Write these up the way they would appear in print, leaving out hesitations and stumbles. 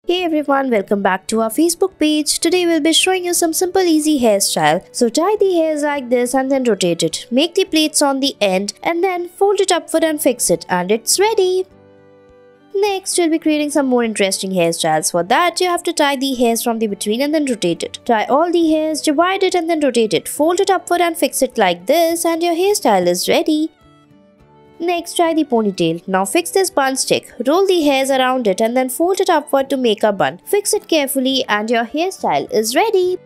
Hey everyone, welcome back to our Facebook page. Today we'll be showing you some simple easy hairstyle. So tie the hairs like this and then rotate it. Make the plaits on the end and then fold it upward and fix it, and it's ready. Next, we'll be creating some more interesting hairstyles. For that, you have to tie the hairs from the between and then rotate it. Tie all the hairs, divide it and then rotate it. Fold it upward and fix it like this, and your hairstyle is ready. Next, try the ponytail. Now fix this bun stick. Roll the hairs around it and then fold it upward to make a bun. Fix it carefully and your hairstyle is ready.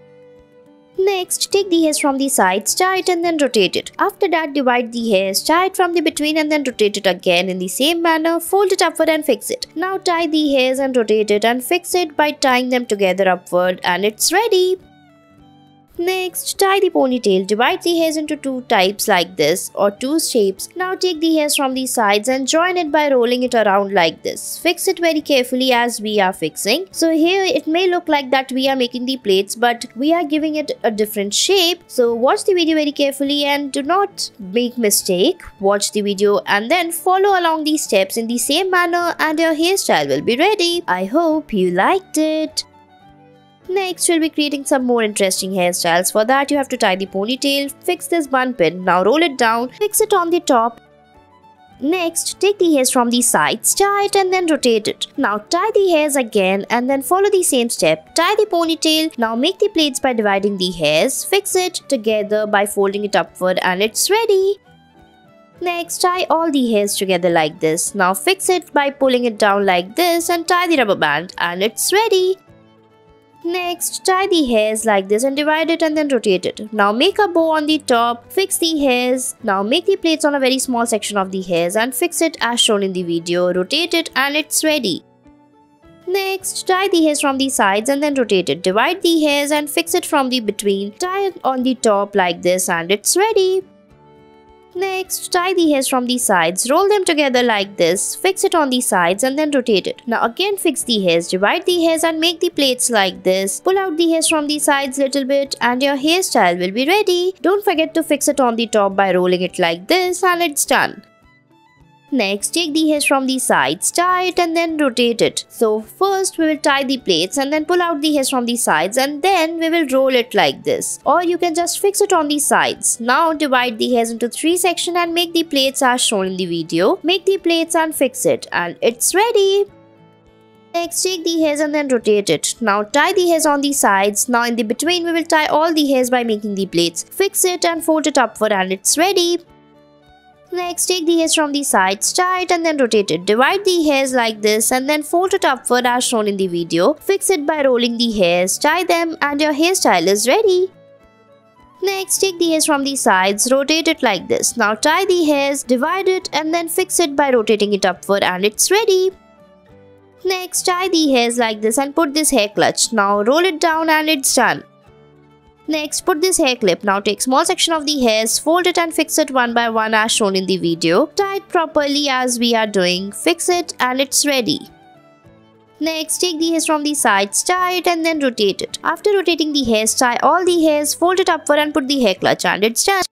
Next, take the hairs from the sides, tie it and then rotate it. After that, divide the hairs, tie it from the between and then rotate it again in the same manner. Fold it upward and fix it. Now tie the hairs and rotate it and fix it by tying them together upward, and it's ready. Next, tie the ponytail. Divide the hairs into two types like this, or two shapes. Now take the hairs from the sides and join it by rolling it around like this. Fix it very carefully as we are fixing. So here it may look like that we are making the plaits, but we are giving it a different shape. So watch the video very carefully and do not make mistake. Watch the video and then follow along these steps in the same manner, and your hairstyle will be ready. I hope you liked it. Next, we'll be creating some more interesting hairstyles. For that, you have to tie the ponytail, fix this bun pin. Now roll it down, fix it on the top. Next, take the hairs from the sides, tie it and then rotate it. Now tie the hairs again and then follow the same step. Tie the ponytail. Now make the plaits by dividing the hairs. Fix it together by folding it upward, and it's ready. Next, tie all the hairs together like this. Now fix it by pulling it down like this and tie the rubber band, and it's ready. Next, tie the hairs like this and divide it and then rotate it. Now make a bow on the top, fix the hairs. Now make the plaits on a very small section of the hairs and fix it as shown in the video. Rotate it and it's ready. Next, tie the hairs from the sides and then rotate it. Divide the hairs and fix it from the between. Tie it on the top like this, and it's ready. Next, tie the hairs from the sides, roll them together like this, fix it on the sides and then rotate it. Now again fix the hairs, divide the hairs and make the plaits like this. Pull out the hairs from the sides little bit and your hairstyle will be ready. Don't forget to fix it on the top by rolling it like this, and it's done. Next, take the hairs from the sides, tie it and then rotate it. So first we will tie the plaits and then pull out the hairs from the sides, and then we will roll it like this. Or you can just fix it on the sides. Now divide the hairs into three sections and make the plaits as shown in the video. Make the plaits and fix it, and it's ready. Next, take the hairs and then rotate it. Now tie the hairs on the sides. Now in the between we will tie all the hairs by making the plaits. Fix it and fold it upward, and it's ready. Next, take the hairs from the sides, tie it and then rotate it. Divide the hairs like this and then fold it upward as shown in the video. Fix it by rolling the hairs, tie them, and your hairstyle is ready. Next, take the hairs from the sides, rotate it like this. Now tie the hairs, divide it and then fix it by rotating it upward, and it's ready. Next, tie the hairs like this and put this hair clutch. Now roll it down and it's done. Next, put this hair clip. Now take small section of the hairs, fold it and fix it one by one as shown in the video. Tie it properly as we are doing. Fix it and it's ready. Next, take the hairs from the sides, tie it and then rotate it. After rotating the hairs, tie all the hairs, fold it upward and put the hair clutch, and it's done.